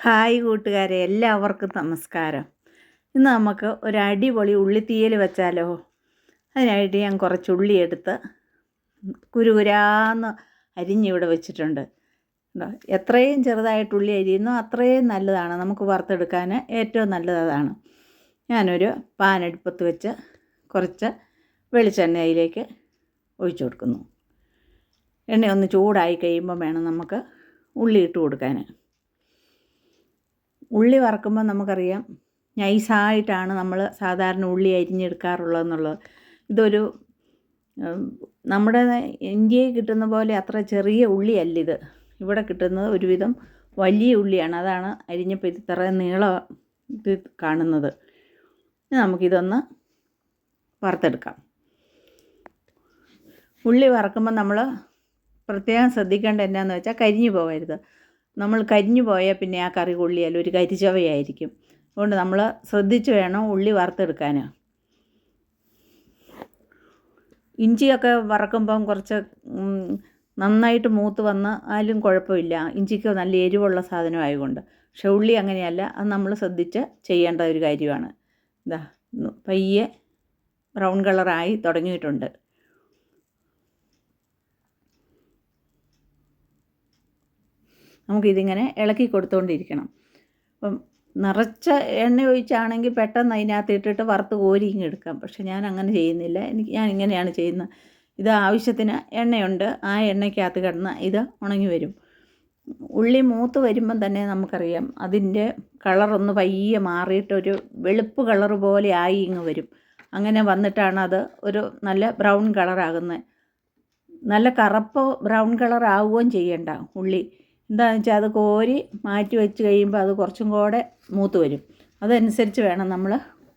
Hi കൂട്ടുകാരെ, എല്ലാവർക്കും നമസ്കാരം. ഇന്ന് നമുക്ക് ഒരു അടിപൊളി ഉള്ളിത്തീയൽ വെച്ചാലോ? അതിനായിട്ട് ഞാൻ കുറച്ച് ഉള്ളി എടുത്ത് കുരുകുരാന്ന് അരിഞ്ഞിവിടെ വെച്ചിട്ടുണ്ട്. എത്രയും ചെറുതായിട്ട് ഉള്ളി അരിയുന്നോ അത്രയും നല്ലതാണ്, നമുക്ക് വറുത്തെടുക്കാൻ ഏറ്റവും നല്ലത് അതാണ്. ഞാനൊരു പാൻ അടുപ്പത്ത് വെച്ച് കുറച്ച് വെളിച്ചെണ്ണ അതിലേക്ക് ഒഴിച്ചു കൊടുക്കുന്നു. എണ്ണ ഒന്ന് ചൂടായി കഴിയുമ്പോൾ വേണം നമുക്ക് ഉള്ളി ഇട്ട് കൊടുക്കാൻ. ഉള്ളി വറക്കുമ്പോൾ നമുക്കറിയാം നൈസായിട്ടാണ് നമ്മൾ സാധാരണ ഉള്ളി അരിഞ്ഞെടുക്കാറുള്ളതെന്നുള്ളത്. ഇതൊരു നമ്മുടെ ഇന്ത്യയിൽ കിട്ടുന്ന പോലെ അത്ര ചെറിയ ഉള്ളിയല്ല ഇത്. ഇവിടെ കിട്ടുന്നത് ഒരുവിധം വലിയ ഉള്ളിയാണ്. അതാണ് അരിഞ്ഞപ്പോൾ ഇത്ര നീളം ഇത് കാണുന്നത്. നമുക്കിതൊന്ന് വറുത്തെടുക്കാം. ഉള്ളി വറക്കുമ്പോൾ നമ്മൾ പ്രത്യേകം ശ്രദ്ധിക്കേണ്ട എന്നാന്ന് വെച്ചാൽ കരിഞ്ഞു പോകരുത്. നമ്മൾ കരിഞ്ഞു പോയാൽ പിന്നെ ആ കറി കൊള്ളിയാൽ ഒരു കരിച്ചവയായിരിക്കും. അതുകൊണ്ട് നമ്മൾ ശ്രദ്ധിച്ച് വേണം ഉള്ളി വറുത്തെടുക്കാൻ. ഇഞ്ചിയൊക്കെ വറക്കുമ്പം കുറച്ച് നന്നായിട്ട് മൂത്ത് വന്നാലും കുഴപ്പമില്ല, ഇഞ്ചിക്ക് നല്ല എരിവുള്ള സാധനമായതുകൊണ്ട്. പക്ഷെ ഉള്ളി അങ്ങനെയല്ല, അത് നമ്മൾ ശ്രദ്ധിച്ച് ചെയ്യേണ്ട ഒരു കാര്യമാണ്. ഇതാ പയ്യെ ബ്രൗൺ കളറായി തുടങ്ങിയിട്ടുണ്ട്. നമുക്കിതിങ്ങനെ ഇളക്കി കൊടുത്തുകൊണ്ടിരിക്കണം. അപ്പം നിറച്ച എണ്ണ ഒഴിച്ചാണെങ്കിൽ പെട്ടെന്ന് അതിനകത്ത് ഇട്ടിട്ട് വറുത്ത് കോരിയും എടുക്കാം. പക്ഷെ ഞാൻ അങ്ങനെ ചെയ്യുന്നില്ല. ഞാൻ ഇങ്ങനെയാണ് ചെയ്യുന്നത്. ഇത് ആവശ്യത്തിന് എണ്ണയുണ്ട്, ആ എണ്ണയ്ക്കകത്ത് കിടന്ന് ഇത് ഉണങ്ങി വരും. ഉള്ളി മൂത്ത് വരുമ്പം തന്നെ നമുക്കറിയാം അതിൻ്റെ കളറൊന്ന് പയ്യെ മാറിയിട്ടൊരു വെളുപ്പ് കളർ പോലെ ആയി ഇങ്ങ് വരും. അങ്ങനെ വന്നിട്ടാണ് അത് ഒരു നല്ല ബ്രൗൺ കളറാകുന്നത്. നല്ല കറുപ്പ് ബ്രൗൺ കളർ ആവുകയും ചെയ്യണ്ട ഉള്ളി. എന്താണെന്ന് വെച്ചാൽ അത് കോരി മാറ്റി വെച്ച് കഴിയുമ്പോൾ അത് കുറച്ചും കൂടെ മൂത്ത് വരും. അതനുസരിച്ച് വേണം നമ്മൾ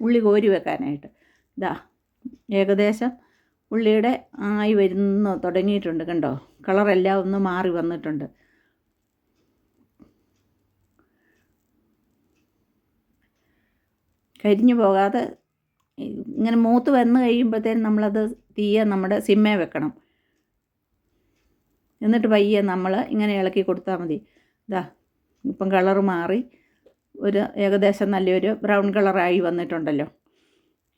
ഉള്ളി കോരി വെക്കാനായിട്ട്. ഇതാ ഏകദേശം ഉള്ളിയുടെ ആയി വരുന്ന തുടങ്ങിയിട്ടുണ്ട്, കണ്ടോ? കളറെല്ലാം ഒന്ന് മാറി വന്നിട്ടുണ്ട്. കരിഞ്ഞു പോകാതെ ഇങ്ങനെ മൂത്ത് വന്ന് കഴിയുമ്പോഴത്തേനും നമ്മളത് തീയെ നമ്മുടെ സിമ്മേ വെക്കണം. എന്നിട്ട് പയ്യെ നമ്മൾ ഇങ്ങനെ ഇളക്കി കൊടുത്താൽ മതി. ഇതാ ഇപ്പം കളറ് മാറി ഒരു ഏകദേശം നല്ലൊരു ബ്രൗൺ കളറായി വന്നിട്ടുണ്ടല്ലോ.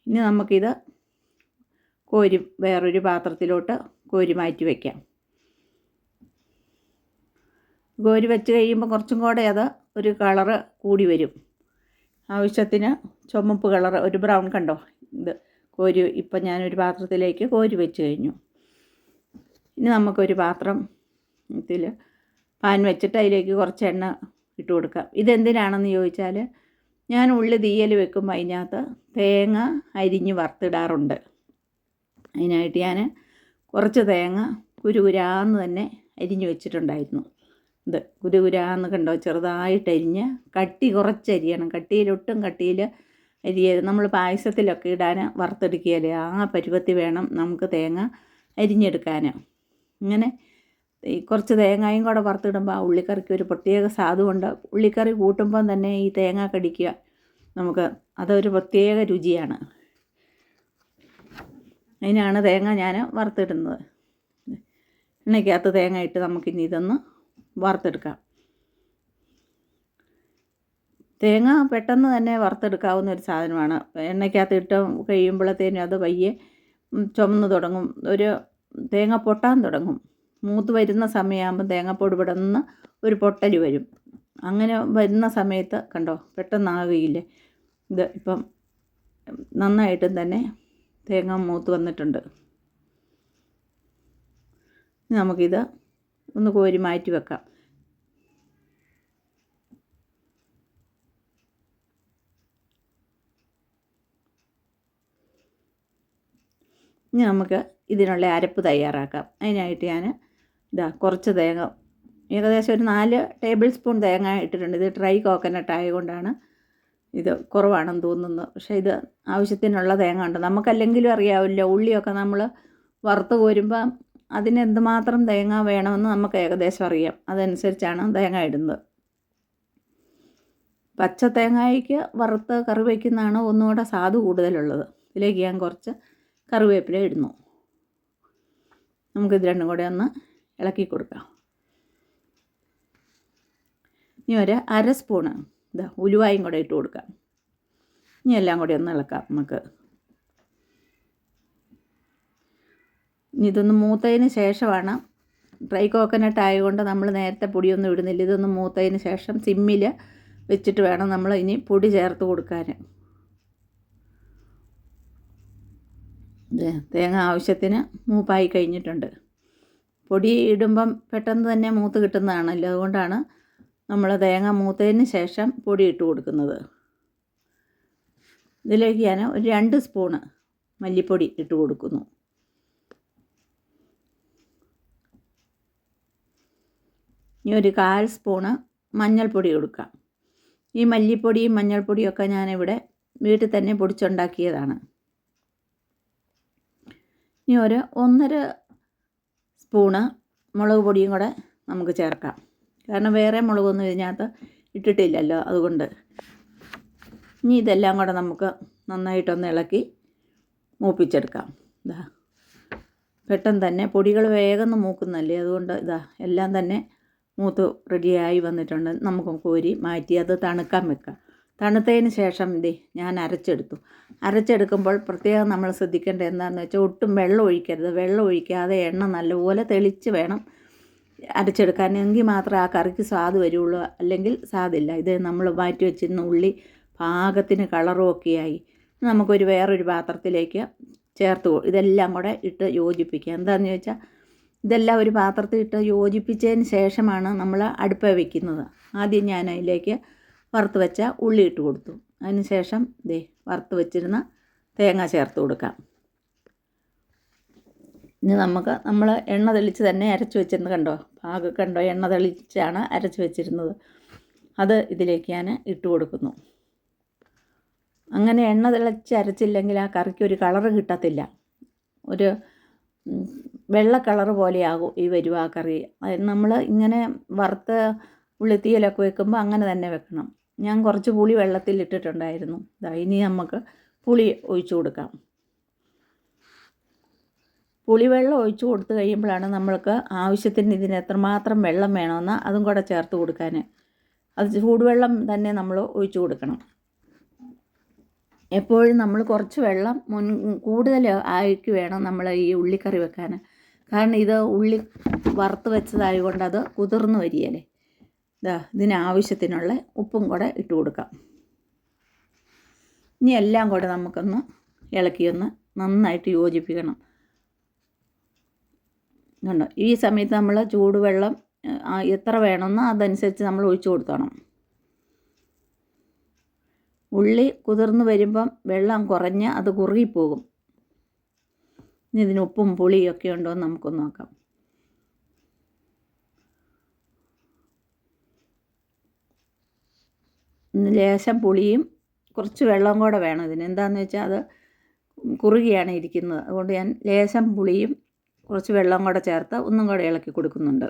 ഇനി നമുക്കിത് കോരി വേറൊരു പാത്രത്തിലോട്ട് കോരി മാറ്റി വയ്ക്കാം. കോരി വെച്ച് കഴിയുമ്പോൾ കുറച്ചും കൂടെ അത് ഒരു കളറ് കൂടി വരും. ആവശ്യത്തിന് ചുമപ്പ് കളറ് ഒരു ബ്രൗൺ, കണ്ടോ? ഇത് കോരി ഇപ്പം ഞാനൊരു പാത്രത്തിലേക്ക് കോരി വെച്ച് കഴിഞ്ഞു. ഇനി നമുക്കൊരു പാത്രത്തിൽ പാൻ വെച്ചിട്ട് അതിലേക്ക് കുറച്ച് എണ്ണ ഇട്ട് കൊടുക്കാം. ഇതെന്തിനാണെന്ന് ചോദിച്ചാൽ, ഞാൻ ഉള്ളി തീയൽ വെക്കുമ്പോൾ അതിനകത്ത് തേങ്ങ അരിഞ്ഞ് വറുത്തിടാറുണ്ട്. അതിനായിട്ട് ഞാൻ കുറച്ച് തേങ്ങ കുരുകുരാന്ന് തന്നെ അരിഞ്ഞ് വെച്ചിട്ടുണ്ടായിരുന്നു. ഇത് കുരുകുരാന്ന്, കണ്ടോ? ചെറുതായിട്ട് അരിഞ്ഞ് കട്ടി കുറച്ചരിയണം. കട്ടിയിലൊട്ടും കട്ടിയിൽ അരിയരുത്. നമ്മൾ പായസത്തിലൊക്കെ ഇടാൻ വറുത്തെടുക്കുകയല്ലേ, ആ പരുവത്തിൽ വേണം നമുക്ക് തേങ്ങ അരിഞ്ഞെടുക്കാൻ. ഇങ്ങനെ ഈ കുറച്ച് തേങ്ങയും കൂടെ വറുത്തിടുമ്പോൾ ആ ഉള്ളിക്കറിക്ക് ഒരു പ്രത്യേക സ്വാദുണ്ട്. ഉള്ളിക്കറി കൂട്ടുമ്പം തന്നെ ഈ തേങ്ങ കടിക്കുക നമുക്ക് അതൊരു പ്രത്യേക രുചിയാണ്. അതിനാണ് തേങ്ങ ഞാൻ വറുത്തിടുന്നത്. എണ്ണയ്ക്കകത്ത് തേങ്ങ ഇട്ട് നമുക്കിനി ഇതൊന്ന് വറുത്തെടുക്കാം. തേങ്ങ പെട്ടെന്ന് തന്നെ വറുത്തെടുക്കാവുന്ന ഒരു സാധനമാണ്. എണ്ണയ്ക്കകത്ത് ഇട്ട് കഴിയുമ്പോഴത്തേനും അത് പയ്യെ ചുമന്ന് തുടങ്ങും, ഒരു തേങ്ങ പൊട്ടാൻ തുടങ്ങും. മൂത്ത് വരുന്ന സമയമാകുമ്പോൾ തേങ്ങാപ്പൊടി പെടുന്ന ഒരു പൊട്ടൽ വരും. അങ്ങനെ വരുന്ന സമയത്ത് കണ്ടോ പെട്ടെന്നാകുകയില്ലേ. ഇത് ഇപ്പം നന്നായിട്ടും തന്നെ തേങ്ങ മൂത്ത് വന്നിട്ടുണ്ട്. നമുക്കിത് ഒന്ന് കോരി മാറ്റി വെക്കാം. ഇനി നമുക്ക് ഇതിനുള്ള അരപ്പ് തയ്യാറാക്കാം. അതിനായിട്ട് ഞാൻ കുറച്ച് തേങ്ങ, ഏകദേശം ഒരു 4 ടേബിൾ സ്പൂൺ തേങ്ങ ഇട്ടിട്ടുണ്ട്. ഇത് ഡ്രൈ കോക്കനട്ട് ആയതുകൊണ്ടാണ് ഇത് കുറവാണെന്ന് തോന്നുന്നു. പക്ഷേ ഇത് ആവശ്യത്തിനുള്ള തേങ്ങ ഉണ്ട്. നമുക്കല്ലെങ്കിലും അറിയാമല്ലോ, ഉള്ളിയൊക്കെ നമ്മൾ വറുത്ത് കോരുമ്പം അതിന് എന്തുമാത്രം തേങ്ങ വേണമെന്ന് നമുക്ക് ഏകദേശം അറിയാം. അതനുസരിച്ചാണ് തേങ്ങ ഇടുന്നത്. പച്ച തേങ്ങയ്ക്ക് വറുത്ത് കറി വയ്ക്കുന്നതാണ് ഒന്നുകൂടെ സ്വാദ് കൂടുതലുള്ളത്. ഇതിലേക്ക് ഞാൻ കുറച്ച് കറിവേപ്പില ഇടുന്നു. നമുക്കിത് രണ്ടും കൂടെ ഒന്ന് ഇളക്കി കൊടുക്കാം. ഇനി ഒരു അര സ്പൂണ് ഉലുവായും കൂടെ ഇട്ട് കൊടുക്കാം. ഇനി എല്ലാം കൂടി ഒന്ന് ഇളക്കാം നമുക്ക്. ഇനി ഇതൊന്ന് മൂത്തതിന് ശേഷമാണ്, ഡ്രൈ കോക്കനട്ട് ആയതുകൊണ്ട് നമ്മൾ നേരത്തെ പൊടിയൊന്നും ഇടുന്നില്ല. ഇതൊന്ന് മൂത്തതിന് ശേഷം സിമ്മിൽ വെച്ചിട്ട് വേണം നമ്മൾ ഇനി പൊടി ചേർത്ത് കൊടുക്കാൻ. തേങ്ങ ആവശ്യത്തിന് മൂപ്പായി കഴിഞ്ഞിട്ടുണ്ട്. പൊടി ഇടുമ്പം പെട്ടെന്ന് തന്നെ മൂത്ത് കിട്ടുന്നതാണല്ലോ, അതുകൊണ്ടാണ് നമ്മൾ തേങ്ങ മൂത്തതിന് ശേഷം പൊടി ഇട്ട് കൊടുക്കുന്നത്. ഇതിലേക്ക് ഞാൻ ഒരു 2 സ്പൂണ് മല്ലിപ്പൊടി ഇട്ട് കൊടുക്കുന്നു. ഇനി ഒരു 1/4 സ്പൂണ് മഞ്ഞൾപ്പൊടി കൊടുക്കാം. ഈ മല്ലിപ്പൊടിയും മഞ്ഞൾപ്പൊടിയൊക്കെ ഞാനിവിടെ വീട്ടിൽ തന്നെ പൊടിച്ചുണ്ടാക്കിയതാണ്. ഇനി ഒരു 1.5 സ്പൂണ് മുളക് പൊടിയും കൂടെ നമുക്ക് ചേർക്കാം. കാരണം വേറെ മുളകൊന്നും ഇതിനകത്ത് ഇട്ടിട്ടില്ലല്ലോ, അതുകൊണ്ട്. ഇനി ഇതെല്ലാം കൂടെ നമുക്ക് നന്നായിട്ടൊന്ന് ഇളക്കി മൂപ്പിച്ചെടുക്കാം. പെട്ടെന്ന് തന്നെ പൊടികൾ വേഗം മൂക്കുന്നല്ലേ, അതുകൊണ്ട് എല്ലാം തന്നെ മൂത്ത് റെഡിയായി വന്നിട്ടുണ്ട്. നമുക്ക് കോരി മാറ്റി അത് തണുക്കാൻ വെക്കാം. തണുത്തതിന് ശേഷം ഞാൻ അരച്ചെടുക്കുമ്പോൾ പ്രത്യേകം നമ്മൾ ശ്രദ്ധിക്കേണ്ടത് എന്താണെന്ന് വെച്ചാൽ ഒട്ടും വെള്ളം ഒഴിക്കരുത്. വെള്ളം ഒഴിക്കാതെ എണ്ണ നല്ലപോലെ തെളിച്ച് വേണം അരച്ചെടുക്കാൻ. എങ്കിൽ മാത്രമേ ആ കറിക്ക് സ്വാദ് വരുള്ളൂ, അല്ലെങ്കിൽ സ്വാദില്ല. ഇത് നമ്മൾ മാറ്റി വെച്ചിരുന്ന ഉള്ളി പാകത്തിന് കളറും ഒക്കെയായി. നമുക്കൊരു വേറൊരു പാത്രത്തിലേക്ക് ഇതെല്ലാം കൂടെ ഇട്ട് യോജിപ്പിക്കുക. എന്താണെന്ന് ചോദിച്ചാൽ ഇതെല്ലാം ഒരു പാത്രത്തിൽ ഇട്ട് യോജിപ്പിച്ചതിന് ശേഷമാണ് നമ്മൾ അടുപ്പിൽ വയ്ക്കുന്നത്. ആദ്യം ഞാൻ അതിലേക്ക് വറുത്ത് വെച്ച ഉള്ളി ഇട്ട് കൊടുത്തു. അതിന് ശേഷം വറുത്ത് വെച്ചിരുന്ന തേങ്ങ ചേർത്ത് കൊടുക്കാം. ഇനി നമ്മൾ എണ്ണ തെളിച്ച് തന്നെ അരച്ച് വെച്ചിരുന്നത് കണ്ടോ, എണ്ണ തെളിച്ചാണ് അരച്ച് വെച്ചിരുന്നത്. അത് ഇതിലേക്ക് ഞാൻ ഇട്ട് കൊടുക്കുന്നു. അങ്ങനെ എണ്ണ തിളച്ച് അരച്ചില്ലെങ്കിൽ ആ കറിക്ക് ഒരു കളറ് കിട്ടത്തില്ല. ഒരു വെള്ള കളറ് പോലെയാകും വരും ആ കറി. നമ്മൾ ഇങ്ങനെ വറുത്ത് ഉള്ളിത്തീയിലൊക്കെ വെക്കുമ്പോൾ അങ്ങനെ തന്നെ വെക്കണം. ഞാൻ കുറച്ച് പുളി വെള്ളത്തിൽ ഇട്ടിട്ടുണ്ടായിരുന്നു. ഇനി നമുക്ക് പുളി ഒഴിച്ചു കൊടുക്കാം. പുളിവെള്ളം ഒഴിച്ചു കൊടുത്തു കഴിയുമ്പോഴാണ് നമ്മൾക്ക് ആവശ്യത്തിന് ഇതിന് എത്രമാത്രം വെള്ളം വേണമെന്ന് അതും കൂടെ ചേർത്ത് കൊടുക്കാൻ. അത് ചൂടുവെള്ളം തന്നെ നമ്മൾ ഒഴിച്ചു കൊടുക്കണം. എപ്പോഴും നമ്മൾ കുറച്ച് വെള്ളം കൂടുതൽ ആയിട്ട് വേണം നമ്മൾ ഈ ഉള്ളിക്കറി വെക്കാൻ. കാരണം ഇത് ഉള്ളി വറുത്ത് വെച്ചതായതുകൊണ്ട് അത് കുതിർന്ന് വരികയല്ലേ. ഇതിനാവശ്യത്തിനുള്ള ഉപ്പും കൂടെ ഇട്ട് കൊടുക്കാം. ഇനി എല്ലാം കൂടെ നമുക്കൊന്ന് ഇളക്കിയൊന്ന് നന്നായിട്ട് യോജിപ്പിക്കണം. കണ്ടോ, ഈ സമയത്ത് നമ്മൾ ചൂടുവെള്ളം എത്ര വേണമെന്നോ അതനുസരിച്ച് നമ്മൾ ഒഴിച്ചു കൊടുത്തോണം. ഉള്ളി കുതിർന്ന് വരുമ്പം വെള്ളം കുറഞ്ഞ് അത് കുറുകിപ്പോകും. ഇനി ഇതിന് ഉപ്പും പുളിയൊക്കെ ഉണ്ടോ എന്ന് നമുക്കൊന്ന് നോക്കാം. ലേശം പുളിയും കുറച്ച് വെള്ളം കൂടെ വേണം ഇതിന്. എന്താണെന്ന് വെച്ചാൽ അത് കുറുകിയാണ് ഇരിക്കുന്നത്. അതുകൊണ്ട് ഞാൻ ലേശം പുളിയും കുറച്ച് വെള്ളം കൂടെ ചേർത്ത് ഒന്നും കൂടെ ഇളക്കി കൊടുക്കുന്നുണ്ട്.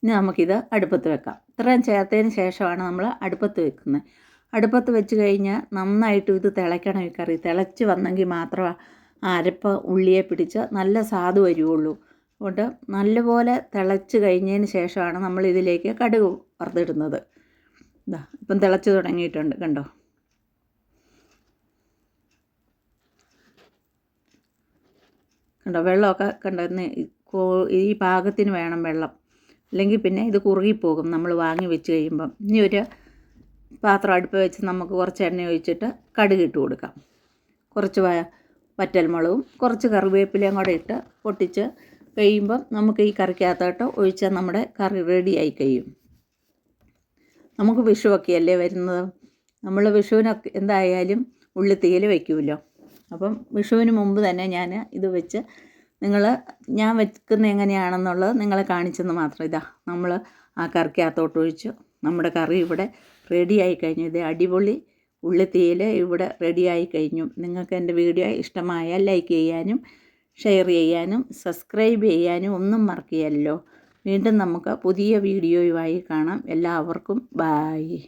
ഇനി നമുക്കിത് അടുപ്പത്ത് വെക്കാം. ഇത്രയും ചേർത്തതിന് ശേഷമാണ് നമ്മൾ അടുപ്പത്ത് വെക്കുന്നത്. അടുപ്പത്ത് വെച്ച് കഴിഞ്ഞാൽ നന്നായിട്ട് ഇത് തിളയ്ക്കണം. ഈ കറി തിളച്ച് വന്നെങ്കിൽ മാത്രമേ ആ അരപ്പ് ഉള്ളിയെ പിടിച്ച് നല്ല സ്വാദ് വരുള്ളൂ. അതുകൊണ്ട് നല്ലപോലെ തിളച്ച് കഴിഞ്ഞതിന് ശേഷമാണ് നമ്മൾ ഇതിലേക്ക് കടുക് വറുത്തിടുന്നത്. ഇപ്പം തിളച്ച് തുടങ്ങിയിട്ടുണ്ട്, കണ്ടോ. വെള്ളമൊക്കെ കണ്ടോ. ഈ പാകത്തിന് വേണം വെള്ളം, അല്ലെങ്കിൽ പിന്നെ ഇത് കുറുകിപ്പോകും നമ്മൾ വാങ്ങി വെച്ച് കഴിയുമ്പം. ഇനി ഒരു പാത്രം അടുപ്പ് വെച്ച് നമുക്ക് കുറച്ച് എണ്ണ ഒഴിച്ചിട്ട് കടുക് ഇട്ട് കൊടുക്കാം. കുറച്ച് വറ്റൽമുളകും കുറച്ച് കറിവേപ്പിലയും കൂടെ ഇട്ട് പൊട്ടിച്ച് കഴിയുമ്പം നമുക്ക് ഈ കറിക്കകത്തോട്ട് ഒഴിച്ചാൽ നമ്മുടെ കറി റെഡിയായി കഴിയും. നമുക്ക് വിഷുവൊക്കെയല്ലേ വരുന്നത്. നമ്മൾ വിഷുവിനൊക്കെ എന്തായാലും ഉള്ളിത്തീയിൽ വയ്ക്കുമല്ലോ. അപ്പം വിഷുവിന് മുമ്പ് തന്നെ ഞാൻ ഇത് വെച്ച് ഞാൻ വെക്കുന്നത് എങ്ങനെയാണെന്നുള്ളത് നിങ്ങളെ കാണിച്ചെന്ന് മാത്രം. നമ്മൾ ആ കറിക്കകത്തോട്ട് ഒഴിച്ചു. നമ്മുടെ കറി ഇവിടെ റെഡിയായി കഴിഞ്ഞു. ഇത് അടിപൊളി ഉള്ളിത്തീയിൽ ഇവിടെ റെഡിയായി കഴിഞ്ഞു. നിങ്ങൾക്ക് എൻ്റെ വീഡിയോ ഇഷ്ടമായാൽ ലൈക്ക് ചെയ്യാനും ഷെയർ ചെയ്യാനും സബ്സ്ക്രൈബ് ചെയ്യാനും ഒന്നും മറക്കുകയല്ലോ. വീണ്ടും നമുക്ക് പുതിയ വീഡിയോയുമായി കാണാം. എല്ലാവർക്കും ബായ്.